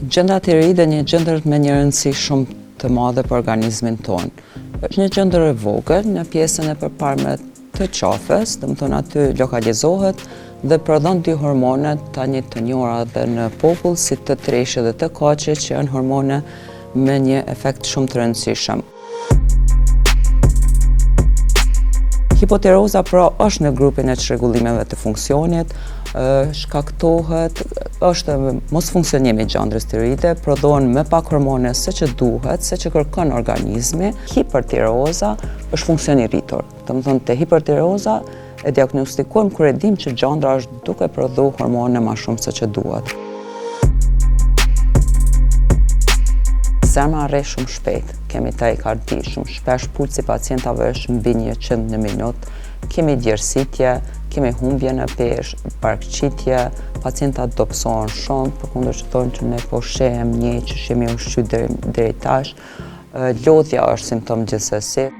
Gjendra tiroide një gjendër me një rëndësi shumë të madhe për organizmin tonë. Është një gjendër e vogël në pjesën e përparme të qafës, domethënë aty lokalizohet dhe prodhon dy hormone tani të njohura edhe në popull si të treshit dhe të kaqit, që janë hormone me një efekt shumë të rëndësishëm. Hipotireoza pra është në grupin e çrregullimeve të funksionit, shkaktohet, është mosfunksionimi i gjandrës tiroide, prodhohen me pak hormone se që duhet, se që kërkon organizmi. Hipertireoza është funksion i rritur. Domethënë te hipertireoza e diagnostikojmë kur e dim që gjandra është duke prodhuar hormone më shumë se që duhet. Zemra rre shumë shpejt, kemi takikardi shumë shpesh, pulsi pacientave është mbi 100 në minutë, kemi djersitje, kemi humbje në peshë, barkëqitje, pacientat dobësohen shumë, përkundër që thonë që ne po shehem një që shemi ushqy deri tash, lodhja është simptom gjithsesi.